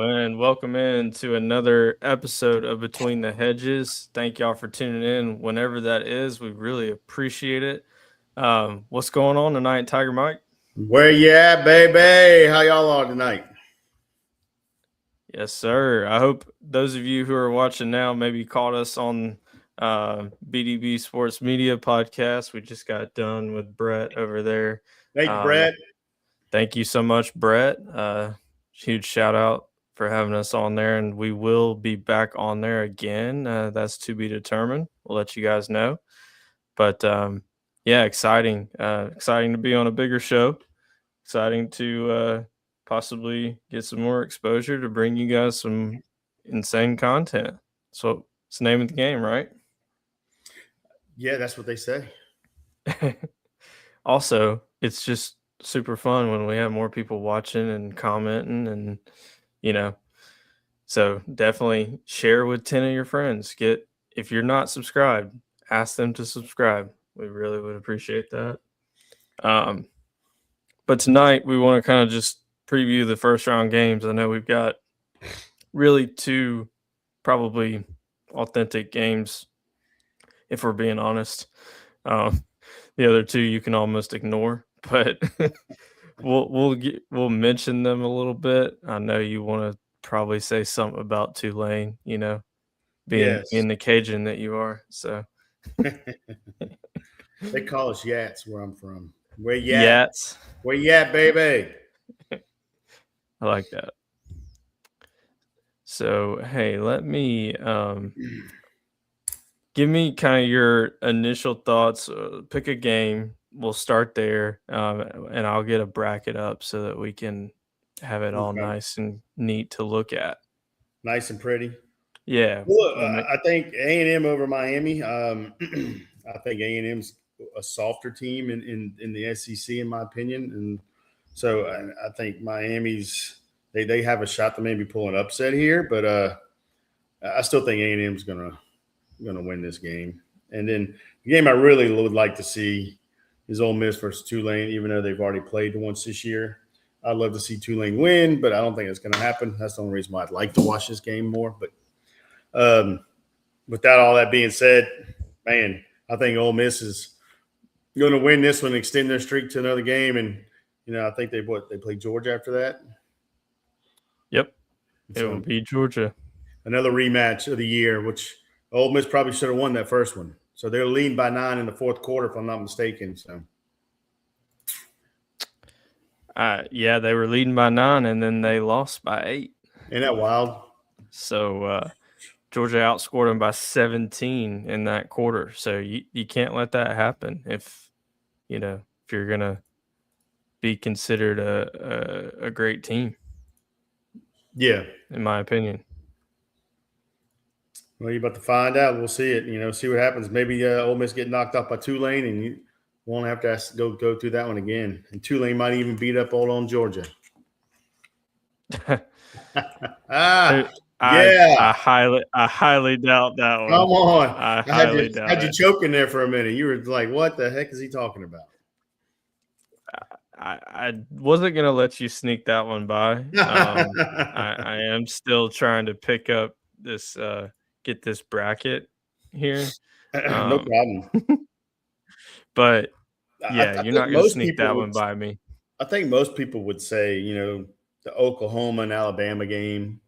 and welcome in to another episode of Between the Hedges. Thank y'all for tuning in whenever that is. We really appreciate it. What's going on tonight, Tiger Mike? Where you at, baby? How y'all are tonight? Yes, sir. I hope those of you who are watching now maybe caught us on BDB Sports Media podcast. We just got done with Brett over there. Thank you, Brett. Thank you so much, Brett. Huge shout out for having us on there, and we will be back on there again. That's to be determined. We'll let you guys know. But yeah, exciting to be on a bigger show. Exciting to possibly get some more exposure to bring you guys some insane content. So it's the name of the game, right? Yeah, that's what they say. Also, it's just super fun when we have more people watching and commenting, and so definitely share with 10 of your friends. If you're not subscribed, ask them to subscribe. We really would appreciate that. But tonight we want to kind of just preview the first round games. I know we've got really two probably authentic games, if we're being honest. The other two you can almost ignore, but we'll mention them a little bit. I know you want to probably say something about Tulane, being the Cajun that you are. So they call us Yats where I'm from. Where Yats? Where you at, baby? I like that. So hey, let me give me kind of your initial thoughts. Pick a game. We'll start there, and I'll get a bracket up so that we can have it all nice and neat to look at. Nice and pretty. Yeah. Well, I think A&M over Miami. I think A&M's a softer team in the SEC, in my opinion, and so I think Miami's they have a shot to maybe pull an upset here, but I still think A&M's gonna win this game. And then the game I really would like to see is Ole Miss versus Tulane, even though they've already played once this year. I'd love to see Tulane win, but I don't think it's going to happen. That's the only reason why I'd like to watch this game more. But without all that being said, man, I think Ole Miss is going to win this one, extend their streak to another game. And, I think they play Georgia after that. Yep. It will be Georgia. Another rematch of the year, which Ole Miss probably should have won that first one. So they're leading by 9 in the fourth quarter, if I'm not mistaken. So, yeah, they were leading by 9, and then they lost by 8. Ain't that wild? So Georgia outscored them by 17 in that quarter. So you can't let that happen if you're gonna be considered a great team. Yeah, in my opinion. Well, you're about to find out. We'll see it. See what happens. Maybe Ole Miss get knocked off by Tulane, and you won't have to go through that one again. And Tulane might even beat up on Georgia. I highly doubt that one. Come on. I highly doubt it. Had you choking there for a minute. You were like, what the heck is he talking about? I wasn't going to let you sneak that one by. I am still trying to pick up this get this bracket here. No problem. But yeah, you're not going to sneak that one by me. I think most people would say, the Oklahoma and Alabama game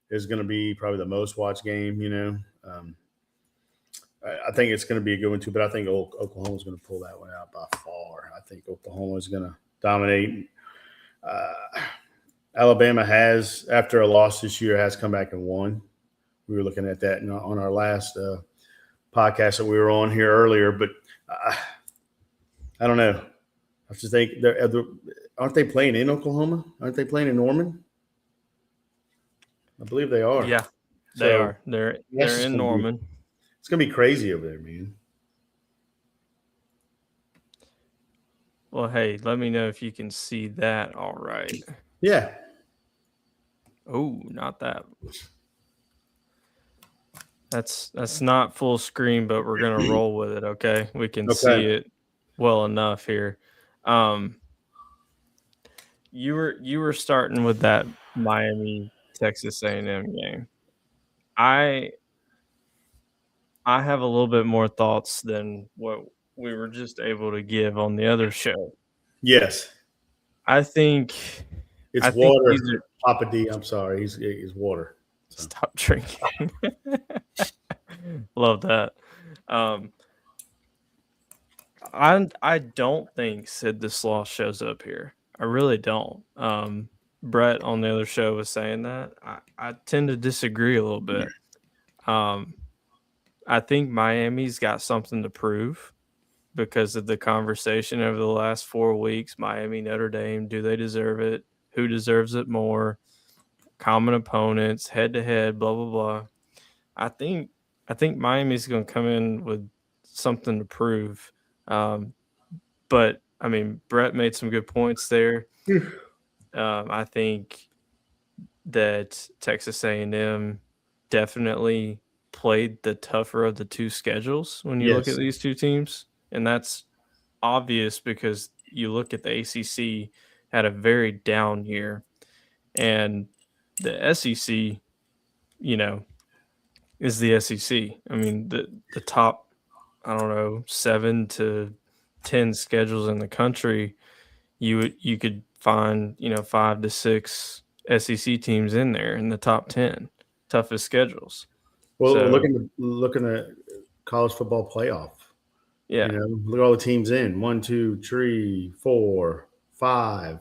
is going to be probably the most watched game, I think it's going to be a good one too, but I think Oklahoma's going to pull that one out by far. I think Oklahoma is going to dominate. Alabama has, after a loss this year, has come back and won. We were looking at that on our last podcast that we were on here earlier, but I don't know. I just think aren't they playing in Oklahoma? Aren't they playing in Norman? I believe they are. Yeah, they are. They're in Norman. It's gonna be crazy over there, man. Well, hey, let me know if you can see that. All right. Yeah. Oh, not that. That's not full screen, but we're gonna roll with it. Okay, we can see it well enough here. You were starting with that Miami Texas A&M game. I have a little bit more thoughts than what we were just able to give on the other show. Yes. I think It's these water, are Papa D. I'm sorry. He's water. So. stop drinking. Love that. I don't think Sid the Sloth shows up here. I really don't. Brett on the other show was saying that. I tend to disagree a little bit. I think Miami's got something to prove because of the conversation over the last 4 weeks. Miami, Notre Dame, do they deserve it? Who deserves it more? Common opponents, head to head, blah blah blah. I think Miami's going to come in with something to prove. But I mean, Brett made some good points there. I think that Texas A&M definitely played the tougher of the two schedules when you look at Yes. these two teams, and that's obvious because you look at the ACC had a very down year, and the SEC, is the SEC. I mean, the top, I don't know, 7 to 10 schedules in the country, you could find 5 to 6 SEC teams in there in the top 10 toughest schedules. Well, So looking at college football playoff. yeah, Look at all the teams in 1, 2, 3, 4, 5.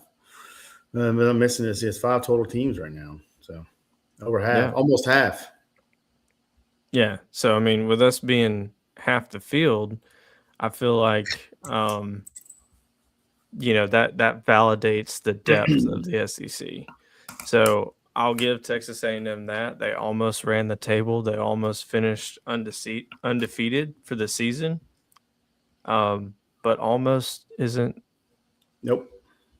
I'm missing this. It's 5 total teams right now. So over half, yeah, almost half. yeah. So I mean, with us being half the field, I feel like that validates the depth of the SEC. So I'll give Texas A&M that they almost ran the table. They almost finished undefeated for the season. But almost Nope.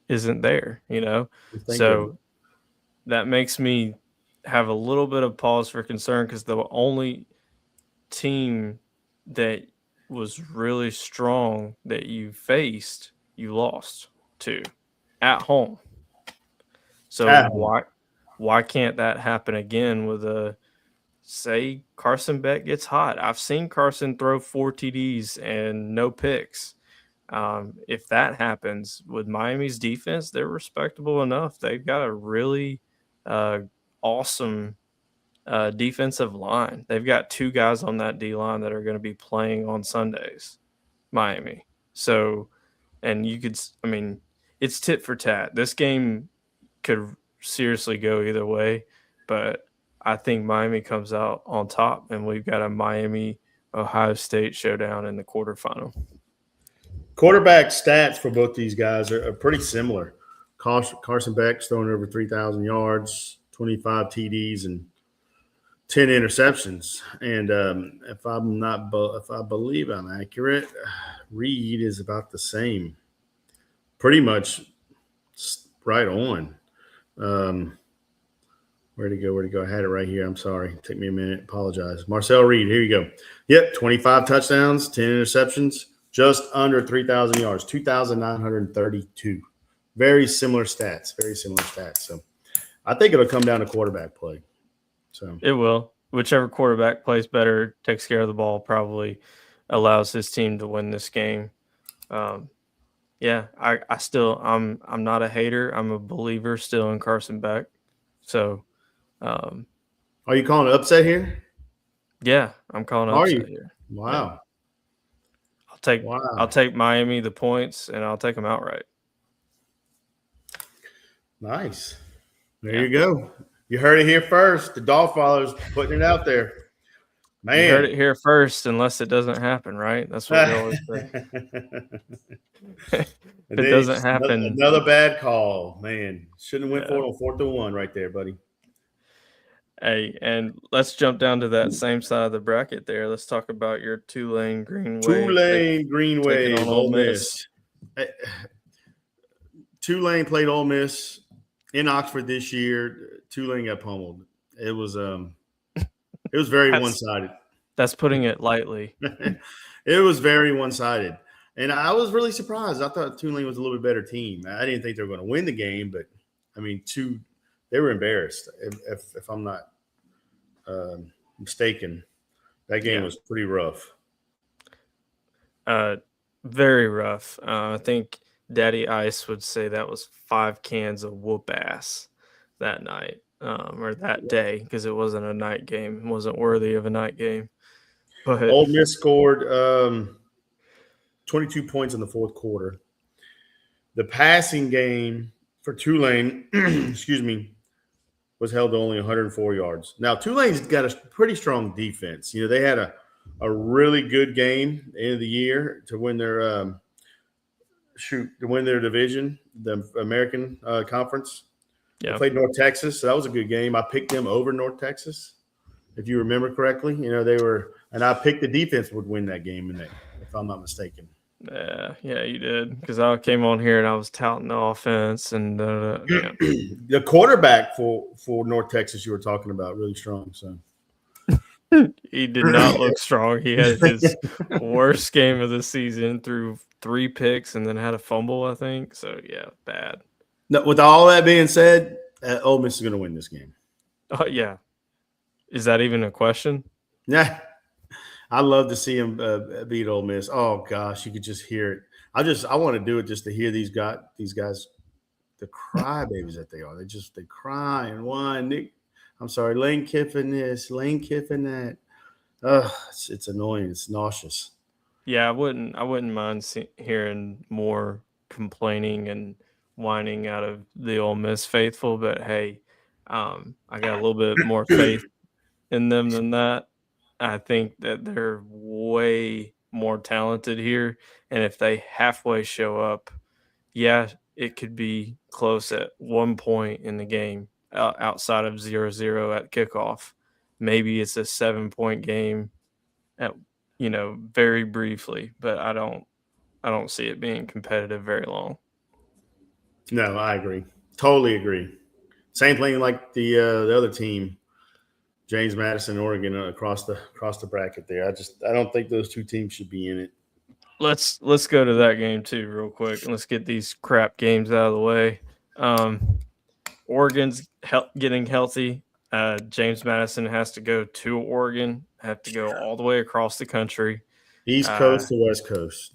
isn't there, Thank goodness. So that makes me have a little bit of pause for concern because the only team that was really strong that you faced, you lost to at home. So At home. why can't that happen again with say Carson Beck gets hot? I've seen Carson throw 4 TDs and no picks. If that happens with Miami's defense, they're respectable enough. They've got a really awesome defensive line. They've got 2 guys on that D line that are going to be playing on Sundays, Miami. So, and it's tit for tat. This game could seriously go either way, but I think Miami comes out on top, and we've got a Miami Ohio State showdown in the quarterfinal. Quarterback stats for both these guys are pretty similar. Carson Beck's throwing over 3,000 yards, 25 TDs, and 10 interceptions. And if I believe I'm accurate, Reed is about the same. Pretty much right on. Where'd it go? I had it right here. I'm sorry. It took me a minute. Apologize. Marcel Reed. Here you go. Yep. 25 touchdowns, 10 interceptions, just under 3,000 yards, 2,932. Very similar stats. So I think it'll come down to quarterback play. So it will. Whichever quarterback plays better, takes care of the ball, probably allows his team to win this game. Yeah, I'm not a hater. I'm a believer still in Carson Beck. So, are you calling an upset here? Yeah, I'm calling Are upset you? here. Wow. Yeah. I'll take Miami the points, and I'll take them outright. Nice. There you go. You heard it here first. The Dollfathers putting it out there. Man. You heard it here first, unless it doesn't happen, right? That's what we always say. If it doesn't happen. Another bad call. Man. Shouldn't have went for it on 4th and 1 right there, buddy. Hey, and let's jump down to that same side of the bracket there. Let's talk about your Tulane Green Wave on Ole Miss. Tulane played Ole Miss in Oxford this year. Tulane got pummeled. It was very one-sided. That's putting it lightly. It was very one-sided. And I was really surprised. I thought Tulane was a little bit better team. I didn't think they were going to win the game, but I mean, two They were embarrassed, if I'm not mistaken. That game Yeah. was pretty rough. Very rough. I think Daddy Ice would say that was 5 cans of whoop ass that night, or that day, because it wasn't a night game. It wasn't worthy of a night game. But Ole Miss scored 22 points in the fourth quarter. The passing game for Tulane, excuse me, was held to only 104 yards. Now, Tulane's got a pretty strong defense. You know, they had a really good game at the end of the year to win their division, the American Conference. They yeah, played North Texas, so that was a good game. I picked them over North Texas, if you remember correctly. You know, they were, and I picked the defense would win that game, if I'm not mistaken. yeah, you did, because I came on here and I was touting the offense, and yeah. The quarterback for North Texas you were talking about really strong. So He did not look strong. He had his worst game of the season, threw 3 picks and then had a fumble, I think. So yeah, bad. no, with all that being said, Ole Miss is going to win this game. Oh yeah, is that even a question? Yeah, I love to see him beat Ole Miss. Oh gosh, you could just hear it. I want to do it just to hear these guys, the crybabies that they are. They cry and whine. I'm sorry, Lane Kiffin this, Lane Kiffin that. It's annoying. It's nauseous. Yeah, I wouldn't mind hearing more complaining and whining out of the Ole Miss faithful, but hey, I got a little bit more faith in them than that. I think that they're way more talented here, and if they halfway show up, yeah, it could be close at one point in the game outside of 0-0 at kickoff. Maybe it's a 7-point game at very briefly, but I don't see it being competitive very long. No, I agree. Totally agree. Same thing like the other team, James Madison, Oregon, across the bracket there. I don't think those two teams should be in it. Let's go to that game too, real quick, and let's get these crap games out of the way. Oregon's getting healthy. James Madison has to go to Oregon, have to go all the way across the country. East Uh, Coast to West Coast.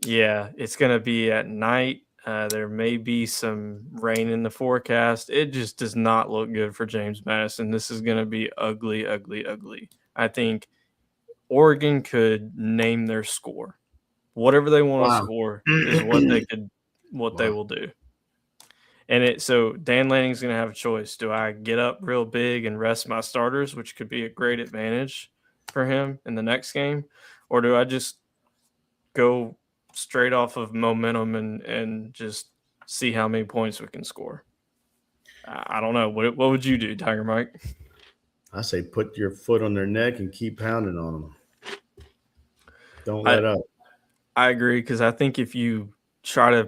yeah, it's going to be at night. There may be some rain in the forecast. It just does not look good for James Madison. This is going to be ugly, ugly, ugly. I think Oregon could name their score. Whatever they want to Wow. score is what they Wow. will do. And so Dan Lanning's going to have a choice. Do I get up real big and rest my starters, which could be a great advantage for him in the next game, or do I just go straight off of momentum and just see how many points we can score? I don't know. What would you do, Tiger Mike? I say put your foot on their neck and keep pounding on them. Don't I let up. I agree, because I think if you try to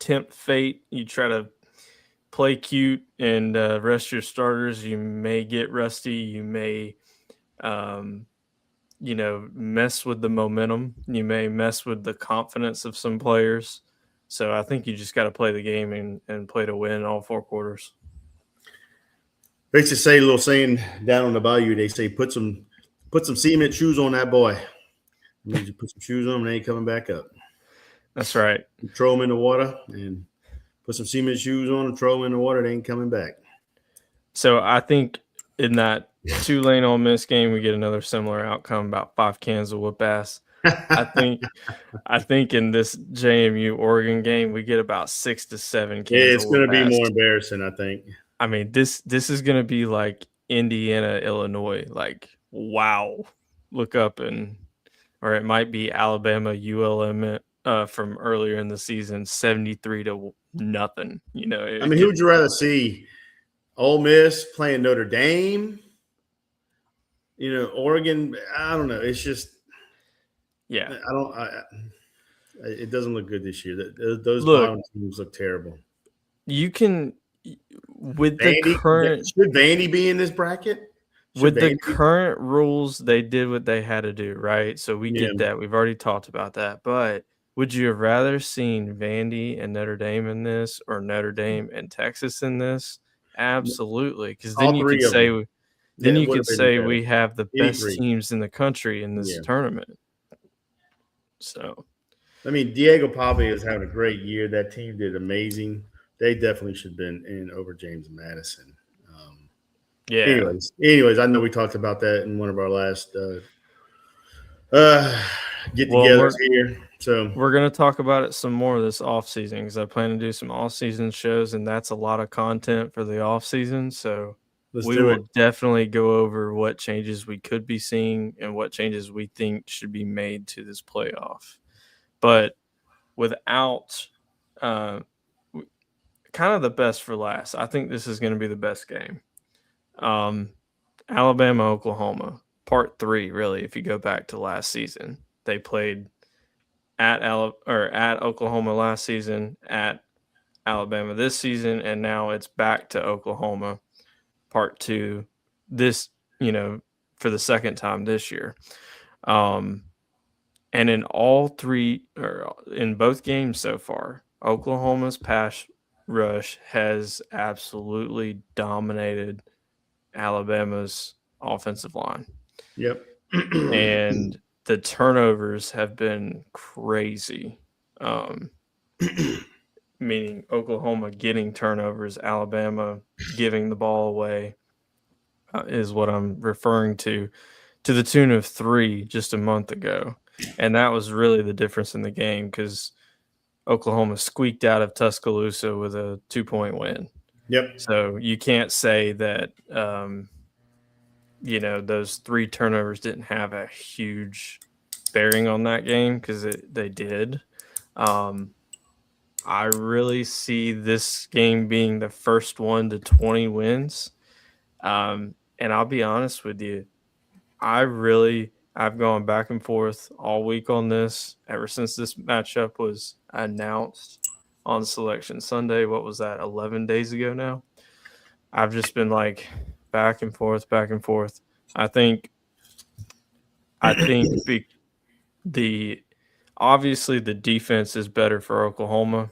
tempt fate, you try to play cute and rest your starters, you may get rusty. You may, mess with the momentum. You may mess with the confidence of some players. So I think you just got to play the game and play to win all 4 quarters. They used to say a little saying down on the bayou. They say put some cement shoes on that boy. It means you put some shoes on him and they ain't coming back up. That's right. You throw them in the water and put some cement shoes on them, throw them in the water, they ain't coming back. So I think in that Tulane Ole Miss game, we get another similar outcome, about 5 cans of whoop ass. I think in this JMU Oregon game, we get about 6 to 7 cans Yeah, of it's going whoop to be ass. more embarrassing, I think. I mean, this is going to be like Indiana, Illinois. Like, wow, look up or it might be Alabama, ULM from earlier in the season, 73 to nothing. I mean, who would you rather see? Ole Miss playing Notre Dame? Oregon. I don't know. It's just, yeah. It doesn't look good this year. Those Look, bottom teams look terrible. you can with the Vandy, current should Vandy be in this bracket? with the current rules, they did what they had to do, right? So we get that. We've already talked about that. But would you have rather seen Vandy and Notre Dame in this, or Notre Dame and Texas in this? Absolutely, because All three of them. then That you would could have been say better. we have the Any best three. teams in the country in this Yeah. tournament. So I mean, Diego Pavia is having a great year. That team did amazing. They definitely should have been in over James Madison. Um, yeah. anyways, I know we talked about that in one of our last uh, Well, get-togethers here. So we're gonna talk about it some more this off season because I plan to do some off season shows, and that's a lot of content for the off season. So let's we do it. will definitely go over what changes we could be seeing and what changes we think should be made to this playoff. But without uh, kind of the best for last, I think this is going to be the best game. Um, Alabama, Oklahoma, part 3. Really, if you go back to last season, they played at Oklahoma last season, at Alabama this season, and now it's back to Oklahoma, part 2. This, for the second time this year. Um, and in all three, or in both games so far, Oklahoma's pass rush has absolutely dominated Alabama's offensive line. Yep. And the turnovers have been crazy. Meaning Oklahoma getting turnovers, Alabama giving the ball away is what I'm referring to the tune of 3 just a month ago. And that was really the difference in the game because Oklahoma squeaked out of Tuscaloosa with a 2-point win. Yep. So you can't say that, those 3 turnovers didn't have a huge bearing on that game because they did. I really see this game being the first one to 20 wins. And I'll be honest with you, I've gone back and forth all week on this ever since this matchup was announced on Selection Sunday. What was that, 11 days ago now? I've just been like back and forth, back and forth. I think the obviously the defense is better for Oklahoma,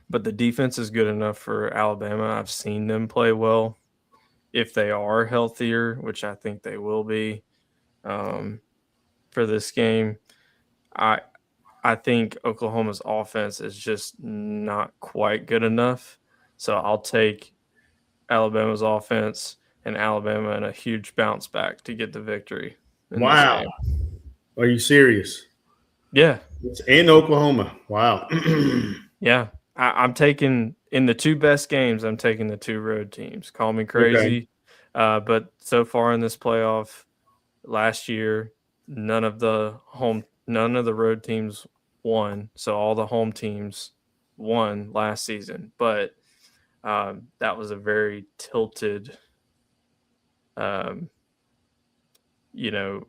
but the defense is good enough for Alabama. I've seen them play well if they are healthier, which I think they will be for this game. I I think Oklahoma's offense is just not quite good enough. So I'll take Alabama's offense and Alabama in a huge bounce back to get the victory in this Wow. game. Are you serious? Yeah. It's in Oklahoma. Wow. Yeah. I'm taking in the 2 best games, I'm taking the 2 road teams. Call me Okay. crazy. But so far in this playoff last year, none of the road teams won. So all the home teams won last season. But that was a very tilted, um, you know,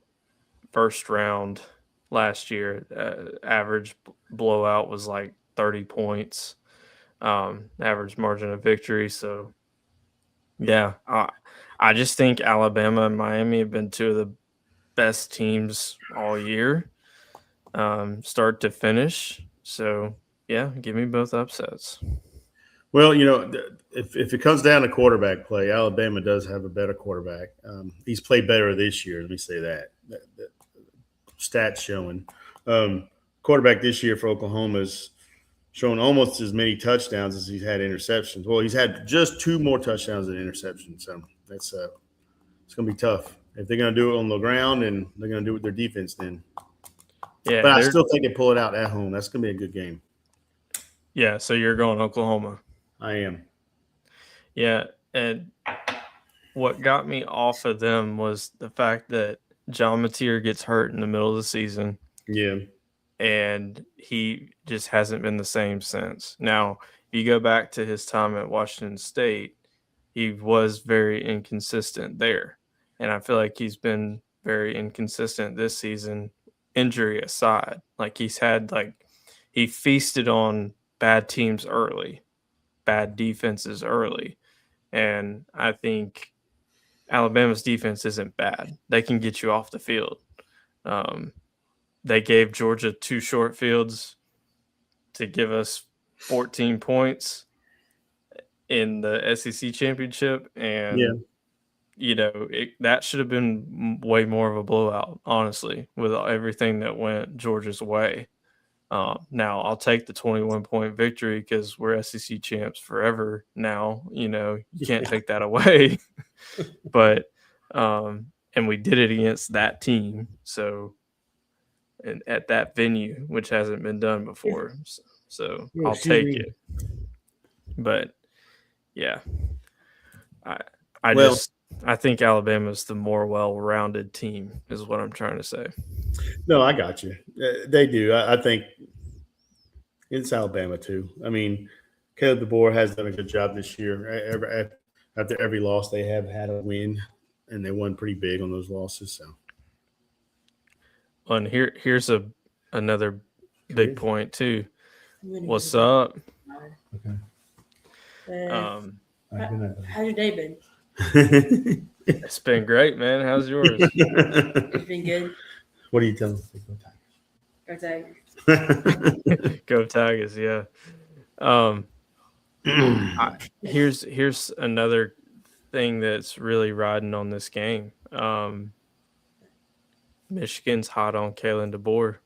first round last year. Average blowout was like 30 points, average margin of victory. So, yeah, I just think Alabama and Miami have been 2 of the best teams all year, start to finish. So, yeah, give me both upsets. Well, if it comes down to quarterback play, Alabama does have a better quarterback. He's played better this year. Let me say that stats showing. Quarterback this year for Oklahoma is showing almost as many touchdowns as he's had interceptions. Well, he's had just 2 more touchdowns than interceptions. So that's it's going to be tough if they're going to do it on the ground and they're going to do it with their defense then. Yeah, But I still think they pull it out at home. That's going to be a good game. so you're going Oklahoma. I am. Yeah, and what got me off of them was the fact that John Mateer gets hurt in the middle of the season, Yeah. and he just hasn't been the same since. Now, if you go back to his time at Washington State, he was very inconsistent there, and I feel like he's been very inconsistent this season, injury aside. Like he feasted on bad teams early, bad defenses early, and I think Alabama's defense isn't bad. They can get you off the field. Um, they gave Georgia 2 short fields to give us 14 points. in the SEC championship, Yeah. and that should have been way more of a blowout, honestly, with everything that went Georgia's way. Now I'll take the 21-point victory because we're SEC champs forever now. You can't take that away. But and we did it against that team, so and at that venue, which hasn't been done before. So Oh, I'll excuse take me. it. But yeah, I I Well, just I think Alabama's the more well-rounded team, is what I'm trying to say. no, I got you. They do. I think it's Alabama too. I mean, Caleb DeBoer has done a good job this year. After every loss, they have had a win, and they won pretty big on those losses. So, And here's another big point too. What's Okay. up? How's your day been? It's been great, man. How's yours? It's been good. What are you telling me? Go Tigers. Go Tigers, yeah. Here's another thing that's really riding on this game. Michigan's hot on Kalen DeBoer.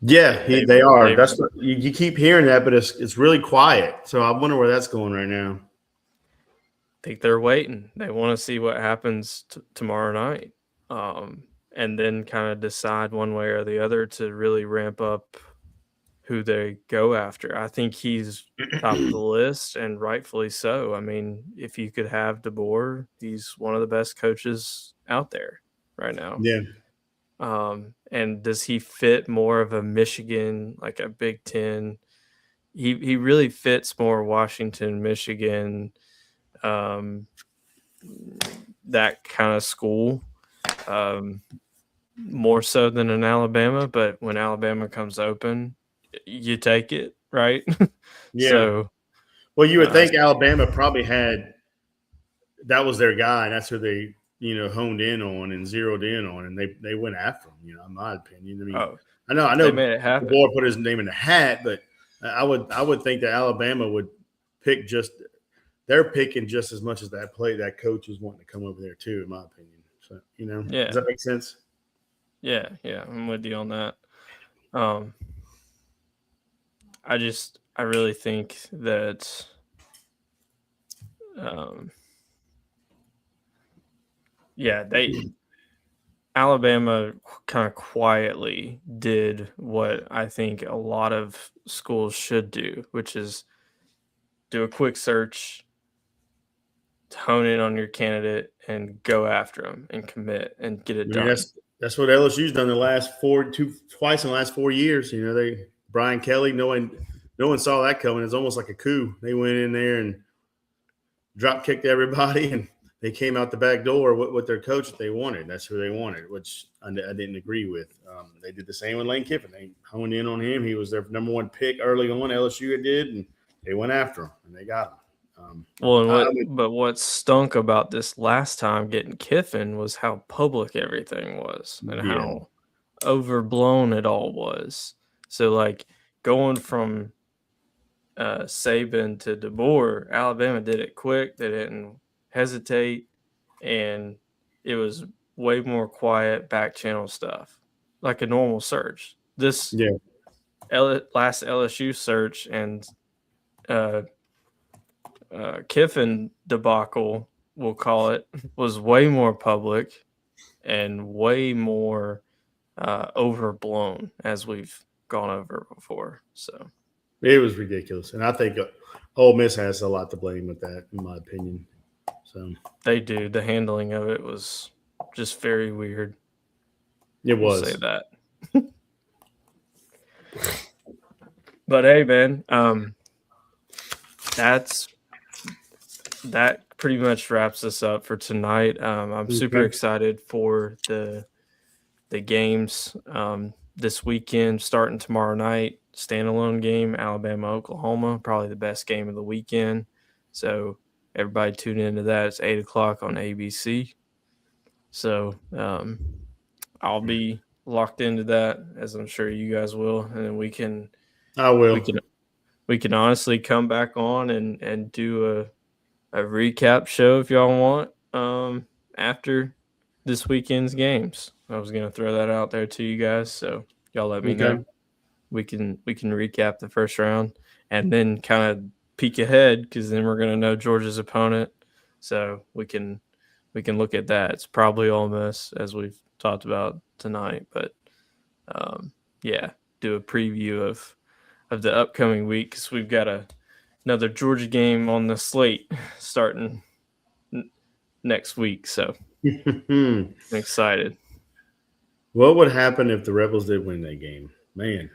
Yeah, they are. That's what you keep hearing that, but it's really quiet. So I wonder where that's going right now. I think they're waiting. They want to see what happens tomorrow night, and then kind of decide one way or the other to really ramp up who they go after. I think he's top of the list, and rightfully so. I mean, if you could have DeBoer, he's one of the best coaches out there right now. Yeah. And does he fit more of a Michigan, like a Big Ten? He really fits more Washington, Michigan, that kind of school, more so than an Alabama. But when Alabama comes open, you take it, right? Yeah. So, well, you would think Alabama probably that was their guy, and that's who they honed in on and zeroed in on, and they went after him. In my opinion, I mean, I know, they made it happen. The boy put his name in the hat, but I would think that Alabama would pick they're picking just as much as that coach is wanting to come over there too, in my opinion. So yeah. Does that make sense? Yeah, I'm with you on that. I really think that Alabama kind of quietly did what I think a lot of schools should do, which is do a quick search, hone in on your candidate, and go after them and commit and get it done. That's what LSU's done twice in the last 4 years. Brian Kelly, no one saw that coming. It's almost like a coup. They went in there and drop kicked everybody, and they came out the back door with their coach that they wanted. That's who they wanted, which I didn't agree with. They did the same with Lane Kiffin. They honed in on him. He was their number one pick early on. LSU did, and they went after him, and they got him. But what stunk about this last time getting Kiffin was how public everything was and how overblown it all was. So, like, going from Saban to DeBoer, Alabama did it quick. They didn't hesitate, and it was way more quiet back channel stuff, like a normal search. This last LSU search and Kiffin debacle, we'll call it, was way more public and way more overblown, as we've gone over before. So it was ridiculous, and I think Ole Miss has a lot to blame with that, in my opinion. So they do. The handling of it was just very weird. It was. We'll say that. But hey, man, that pretty much wraps us up for tonight. I'm super excited for the games this weekend, starting tomorrow night. Standalone game, Alabama, Oklahoma, probably the best game of the weekend. So everybody tune into that. It's 8:00 on ABC. So I'll be locked into that, as I'm sure you guys will, and then we can we can honestly come back on and do a recap show if y'all want after this weekend's games. I was gonna throw that out there to you guys, so y'all let me know. We can recap the first round and then kind of peek ahead, because then we're gonna know Georgia's opponent, so we can look at that. It's probably Ole Miss, as we've talked about tonight, but yeah, do a preview of the upcoming week, because we've got another Georgia game on the slate starting next week, so I'm excited. What would happen if the Rebels did win that game, man?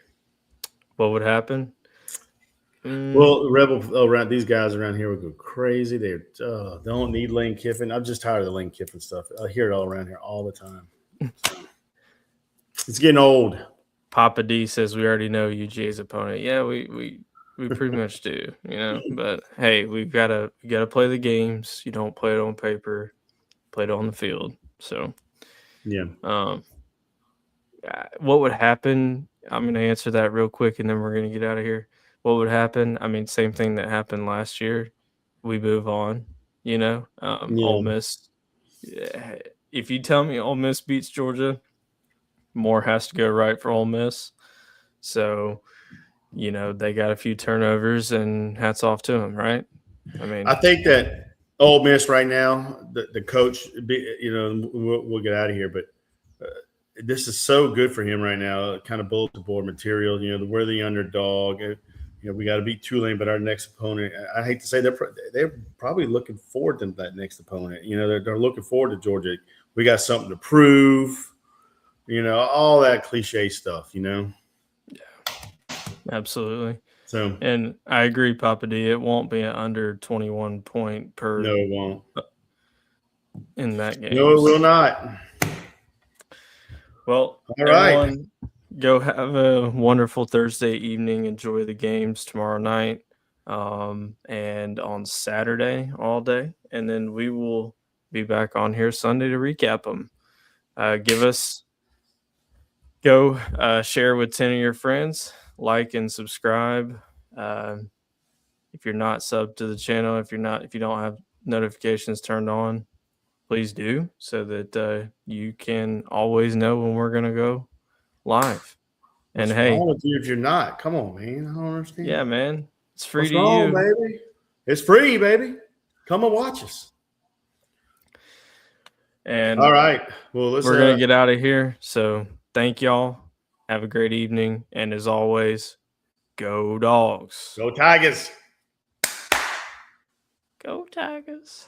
What would happen? Well, these guys around here would go crazy. They don't need Lane Kiffin. I'm just tired of the Lane Kiffin stuff. I hear it all around here all the time. It's getting old. Papa D says we already know UGA's opponent. Yeah, we pretty much do, But hey, we gotta play the games. You don't play it on paper, play it on the field. So yeah. What would happen? I'm gonna answer that real quick, and then we're gonna get out of here. What would happen? I mean, same thing that happened last year. We move on. Ole Miss. If you tell me Ole Miss beats Georgia, more has to go right for Ole Miss. So, they got a few turnovers, and hats off to them, right? I mean, I think that Ole Miss right now, the coach, we'll get out of here, but this is so good for him right now. Kind of bulletin board material. We're the underdog. We got to beat Tulane, but our next opponent. I hate to say they're probably looking forward to that next opponent. They're looking forward to Georgia. We got something to prove. All that cliche stuff. Yeah, absolutely. So, and I agree, Papa D. It won't be an under 21 point per. No, it won't. In that game. No, it will not. Well, all right. Everyone, go have a wonderful Thursday evening. Enjoy the games tomorrow night, and on Saturday all day, and then we will be back on here Sunday to recap them. Go share with 10 of your friends, like and subscribe. If you're not subbed to the channel, if you don't have notifications turned on, please do, so that you can always know when we're gonna go live. And What's wrong with you if you're not? Come on, man. I don't understand. Yeah, man. It's free What's to wrong, you. Baby? It's free, baby. Come and watch us. And all right. Well, we're going to get out of here. So thank y'all. Have a great evening. And as always, go Dogs. Go Tigers. Go Tigers.